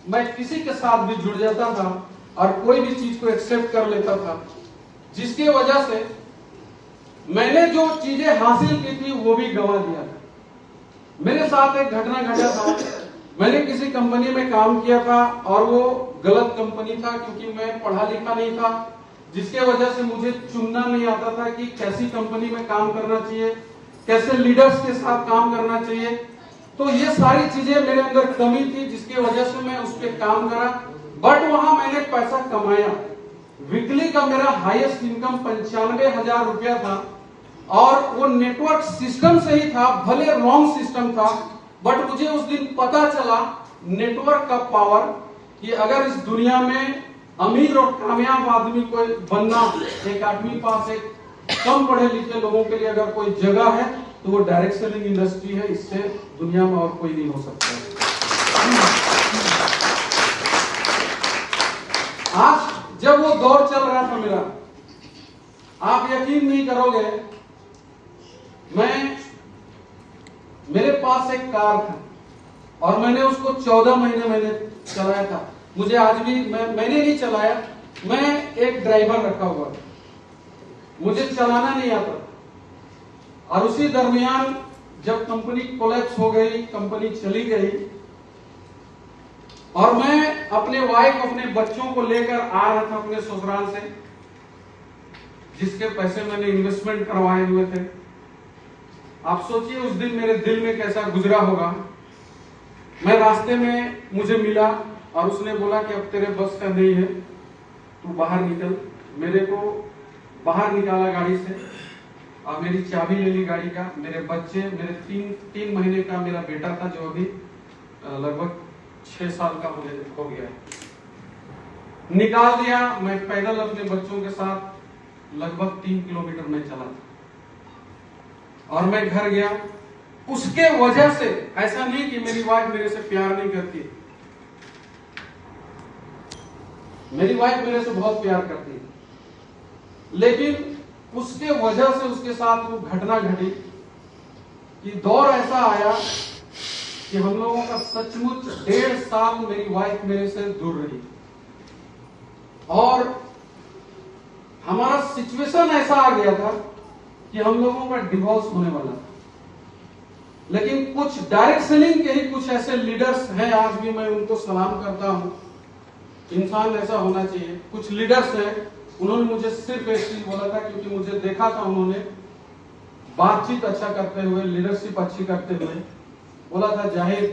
मैं किसी के साथ भी जुड़ जाता था और कोई भी चीज को एक्सेप्ट कर लेता था, जिसकी वजह से मैंने जो चीजें हासिल की थी वो भी गंवा दिया था। मेरे साथ एक घटना घटा था। मैंने किसी कंपनी में काम किया था और वो गलत कंपनी था, क्योंकि मैं पढ़ा लिखा नहीं था, जिसके वजह से मुझे चुनना नहीं आता था कि कैसी कंपनी में काम करना चाहिए, कैसे लीडर्स के साथ काम करना चाहिए। तो ये सारी चीजें मेरे अंदर कमी थी, जिसकी वजह से मैं उस पर काम करा। बट वहां मैंने पैसा कमाया। वीकली का मेरा हाईएस्ट इनकम 95,000 रुपया था और वो नेटवर्क सिस्टम से ही था, भले रॉन्ग सिस्टम था। बट मुझे उस दिन पता चला नेटवर्क का पावर, कि अगर इस दुनिया में अमीर और कामयाब आदमी को बनना, एक आदमी पास एक कम पढ़े लिखे लोगों के लिए अगर कोई जगह है तो वो डायरेक्ट सेलिंग इंडस्ट्री है। इससे दुनिया में और कोई नहीं हो सकता है। आज जब वो दौर चल रहा था मेरा, आप यकीन नहीं करोगे, मेरे पास एक कार था और मैंने उसको 14 महीने मैंने चलाया था। मुझे आज भी मैंने नहीं चलाया, मैं एक ड्राइवर रखा हुआ था, मुझे चलाना नहीं आता। और उसी दरमियान जब कंपनी कोलैप्स हो गई, कंपनी चली गई और मैं अपने वाइफ, अपने बच्चों को लेकर आ रहा था अपने ससुराल से, जिसके पैसे मैंने इन्वेस्टमेंट करवाए हुए थे। आप सोचिए उस दिन मेरे दिल में कैसा गुजरा होगा। मैं रास्ते में मुझे मिला और उसने बोला कि अब तेरे बस का नहीं है, तू बाहर निकल। मेरे को बाहर निकाला गाड़ी से और मेरी चाबी ले ली गाड़ी का। मेरे बच्चे, मेरे तीन महीने का मेरा बेटा था जो अभी लगभग 6 साल का हो गया है, निकाल दिया। मैं पैदल अपने बच्चों के साथ लगभग 3 किलोमीटर में चला था और मैं घर गया। उसके वजह से, ऐसा नहीं कि मेरी वाइफ मेरे से प्यार नहीं करती, मेरी वाइफ मेरे से बहुत प्यार करती है, लेकिन उसके वजह से उसके साथ वो घटना घटी कि दौर ऐसा आया कि हम लोगों का सचमुच 1.5 साल मेरी वाइफ मेरे से दूर रही और हमारा सिचुएशन ऐसा आ गया था कि हम लोगों का डिवोर्स होने वाला था। लेकिन कुछ डायरेक्ट सेलिंग के ही कुछ ऐसे लीडर्स हैं, आज भी मैं उनको सलाम करता हूं। इंसान ऐसा होना चाहिए। कुछ लीडर्स हैं, उन्होंने मुझे सिर्फ एक चीज बोला था, क्योंकि मुझे देखा था उन्होंने बातचीत अच्छा करते हुए, लीडरशिप अच्छी करते हुए, बोला था जाहिर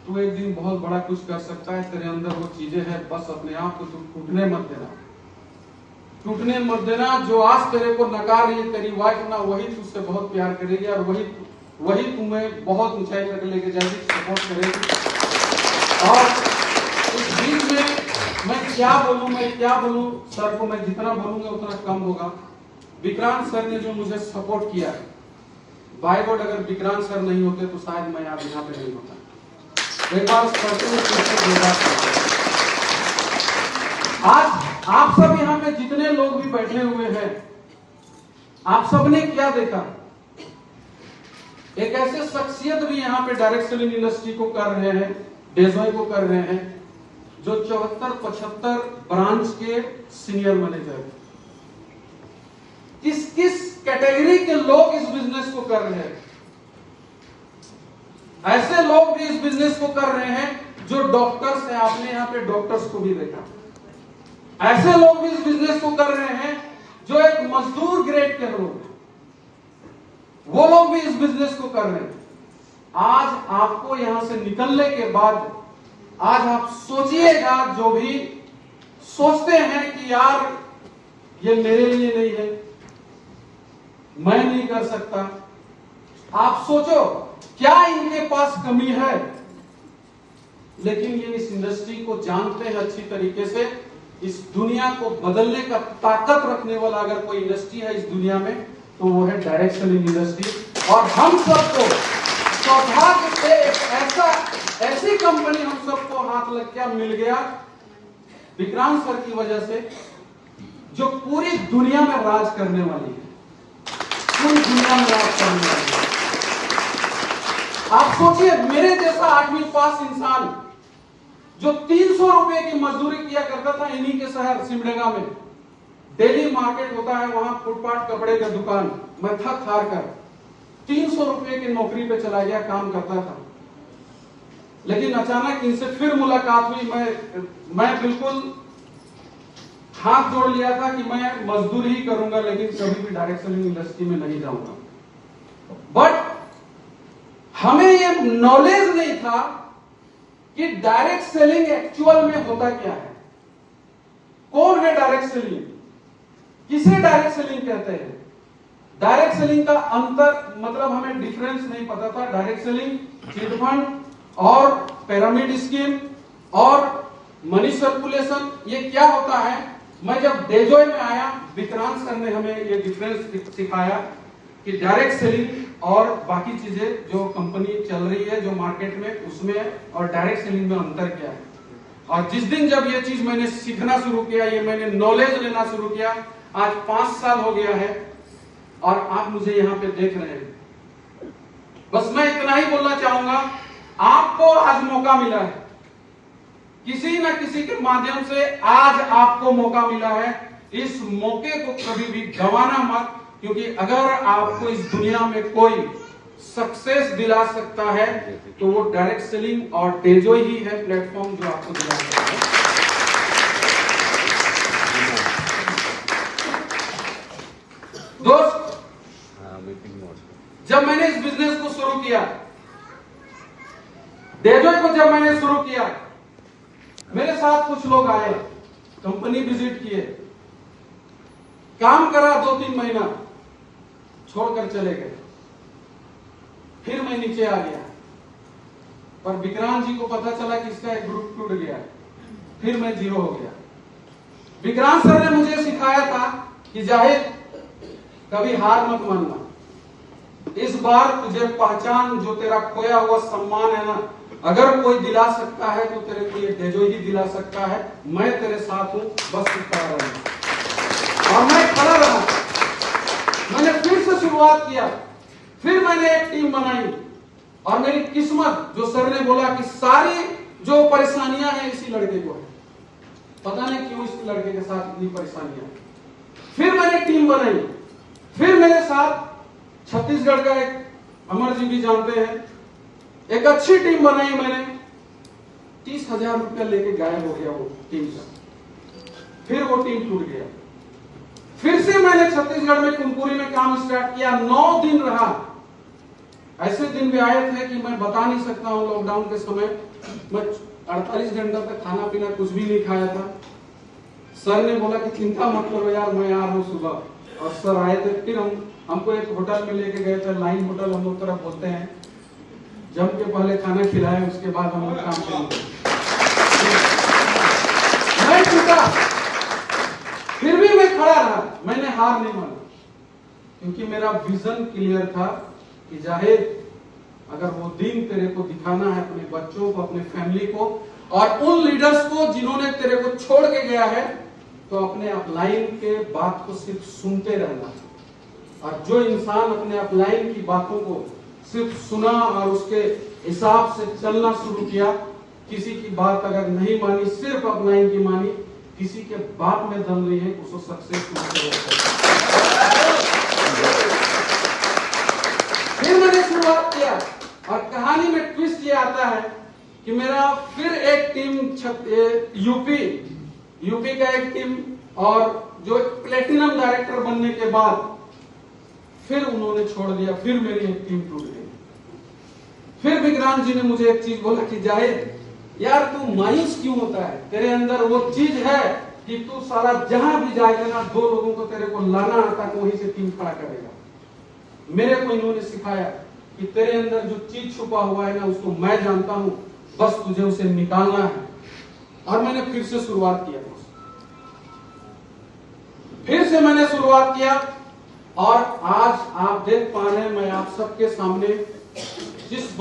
तू एक दिन बहुत बड़ा कुछ कर सकता है, तेरे अंदर वो चीजें हैं, बस अपने आप को तू टूटने मत देना, टूटने मत देना। जो आज तेरे को नकार रही है तेरी वाइफ ना, वही तुझसे बहुत प्यार करेगी और वही तुम्हें बहुत ऊंचाई तक लेके जाएगी, सपोर्ट करेगी। और इस बीच में मैं क्या बोलूं सर को, मैं जितना बोलूंगा उतना कम होगा। विक्रांत सर ने जो मुझे सपोर्ट किया, बाय गॉड अगर विक्रांत सर नहीं होते तो शायद मैं आज यहाँ पे नहीं होता। एक बार आज आप सब यहाँ पे जितने लोग भी बैठे हुए हैं, आप सब ने क्या देखा, एक ऐसे शख्सियत भी यहाँ पे डायरेक्ट सेलिंग इंडस्ट्री को कर रहे हैं, डेजॉय को कर रहे हैं, जो 74-75 ब्रांच के सीनियर मैनेजर हैं। किस किस कैटेगरी के लोग इस बिजनेस को कर रहे हैं? ऐसे लोग भी इस बिजनेस को कर रहे हैं जो डॉक्टर्स हैं, आपने यहाँ पे डॉक्टर्स को भी देखा। ऐसे लोग भी इस बिजनेस को कर रहे हैं जो एक मजदूर ग्रेड के लोग हैं, वो लोग भी इस बिजनेस को कर रहे हैं। आज आपको यहां से निकलने के बाद आज आप सोचिएगा, जो भी सोचते हैं कि यार ये मेरे लिए नहीं है, मैं नहीं कर सकता, आप सोचो क्या इनके पास कमी है। लेकिन ये इस इंडस्ट्री को जानते हैं अच्छी तरीके से। इस दुनिया को बदलने का ताकत रखने वाला अगर कोई इंडस्ट्री है इस दुनिया में तो वो है डायरेक्ट सेलिंग इंडस्ट्री। और हम सबको सौभाग्य से ऐसी कंपनी हम सबको हाथ लग गया, मिल गया विक्रांत सर की वजह से, जो पूरी दुनिया में राज करने वाली है, पूरी दुनिया में राज करने वाली है। आप सोचिए, मेरे जैसा 8वीं पास इंसान जो 300 रुपए की मजदूरी किया करता था इन्हीं के शहर सिमडेगा में, डेली मार्केट होता है वहां, फुटपाथ कपड़े का दुकान, मैं थक हार कर 300 रुपए की नौकरी पे चला गया, काम करता था। लेकिन अचानक इनसे फिर मुलाकात हुई। मैं बिल्कुल हाथ जोड़ लिया था कि मैं मजदूरी ही करूंगा, लेकिन कभी भी डायरेक्ट सेलिंग इंडस्ट्री में नहीं जाऊंगा। बट हमें ये नॉलेज नहीं था कि डायरेक्ट सेलिंग एक्चुअल में होता क्या है, कौन है डायरेक्ट सेलिंग, किसे डायरेक्ट सेलिंग कहते हैं। डायरेक्ट सेलिंग का अंतर मतलब हमें डिफरेंस नहीं पता था। डायरेक्ट सेलिंग, चिट फंड और पिरामिड स्कीम और मनी सर्कुलेशन, ये क्या होता है। मैं जब डेजॉय में आया, विक्रांत सर ने हमें ये डिफरेंस सिखाया कि डायरेक्ट सेलिंग और बाकी चीजें जो कंपनी चल रही है जो मार्केट में, उसमें और डायरेक्ट सेलिंग में अंतर क्या है। और जिस दिन जब ये चीज मैंने सीखना शुरू किया, ये मैंने नॉलेज लेना शुरू किया, आज 5 साल हो गया है और आप मुझे यहाँ पे देख रहे हैं। बस मैं इतना ही बोलना चाहूंगा, आपको आज मौका मिला है, किसी न किसी के माध्यम से आज आपको मौका मिला है। इस मौके को कभी भी गंवाना मत, क्योंकि अगर आपको इस दुनिया में कोई सक्सेस दिला सकता है तो वो डायरेक्ट सेलिंग और डेजॉय ही है प्लेटफॉर्म जो आपको दिला सकता है। दोस्त, जब मैंने इस बिजनेस को शुरू किया, डेजॉय को जब मैंने शुरू किया, मेरे साथ कुछ लोग आए, कंपनी विजिट किए, काम करा 2-3 महीना, छोड़कर चले गए। फिर मैं नीचे आ गया, पर विक्रांत जी को पता चला कि इसका एक ग्रुप टूट गया। फिर मैं 0 हो गया। विक्रांत सर ने मुझे सिखाया था कि जाहिद, कभी हार मत मानना, इस बार तुझे पहचान, जो तेरा खोया हुआ सम्मान है ना, अगर कोई दिला सकता है तो तेरे को ये डेजॉय ही दिला सकता है। मैं तेरे साथ हूं, बस तू खड़ा रहा। और मैं खड़ा रहा। मैंने फिर से शुरुआत किया, फिर मैंने एक टीम बनाई और मेरी किस्मत, जो सर ने बोला कि सारी जो परेशानियां हैं इसी लड़के को है, पता नहीं क्यों इस लड़के के साथ इतनी परेशानियां। फिर मैंने टीम बनाई, फिर मेरे साथ छत्तीसगढ़ का एक अमर जी भी जानते हैं, एक अच्छी टीम बनाई मैंने। 30,000 रुपया लेके गायब हो गया वो टीम का। फिर वो टीम टूट गया। फिर से मैंने छत्तीसगढ़ में कुनकुरी में काम स्टार्ट किया। 9 दिन रहा। ऐसे दिन भी आए थे कि मैं बता नहीं सकता हूं। लॉकडाउन के समय मैं 48 घंटा तक खाना पीना कुछ भी नहीं खाया था। सर ने बोला कि चिंता मत करो यार, मैं आ रहा हूं सुबह। और सर आए थे। फिर हमको एक होटल में लेके गए थे, लाइन होटल हम लोग तरफ बोलते हैं। जम के पहले खाना खिलाया, उसके बाद हम लोग काम करेंगे। मैं टूटा, फिर भी मैं खड़ा रहा, मैंने हार नहीं माना, क्योंकि मेरा विजन क्लियर था कि जाहिद, अगर वो दिन तेरे को दिखाना है अपने बच्चों को, अपने फैमिली को और उन लीडर्स को जिन्होंने तेरे को छोड़ के गया है, तो अपने अपलाइन के बात को सिर्फ सुनते रहना। और जो इंसान अपने अपलाइन की बातों को सिर्फ सुना और उसके हिसाब से चलना शुरू किया, किसी की बात अगर नहीं मानी, सिर्फ अपलाइन की मानी, किसी के बात में दम नहीं है, उसको सक्सेस नहीं। फिर मैंने शुरुआत किया और कहानी में ट्विस्ट ये आता है कि मेरा फिर एक टीम यूपी का एक टीम, और जो प्लेटिनम डायरेक्टर बनने के बाद फिर उन्होंने छोड़ दिया। फिर मेरी एक टीम टूट गई। फिर विक्रांत जी ने मुझे एक चीज बोला कि जाहिद यार, तू मायूस क्यों होता है? तेरे अंदर वो चीज है कि तू सारा जहां भी जाएगा ना, 2 लोगों को तेरे को लाना आता है, वहीं से टीम खड़ा करेगा। मेरे को इन्होंने सिखाया कि तेरे अंदर जो चीज छुपा हुआ है ना, उसको मैं जानता हूं, बस तुझे उसे निकालना है। और मैंने फिर से शुरुआत किया। फिर से मैंने शुरुआत किया और आज आप देख पा रहे हैं, मैं आप सबके सामने जिस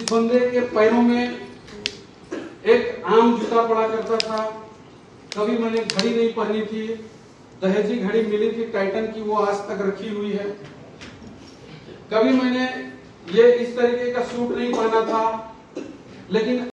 बंदे के पैरों में एक आम जूता पड़ा करता था, कभी मैंने घड़ी नहीं पहनी थी, दहेजी घड़ी मिली थी टाइटन की, वो आज तक रखी हुई है। कभी मैंने ये इस तरीके का सूट नहीं पहना था, लेकिन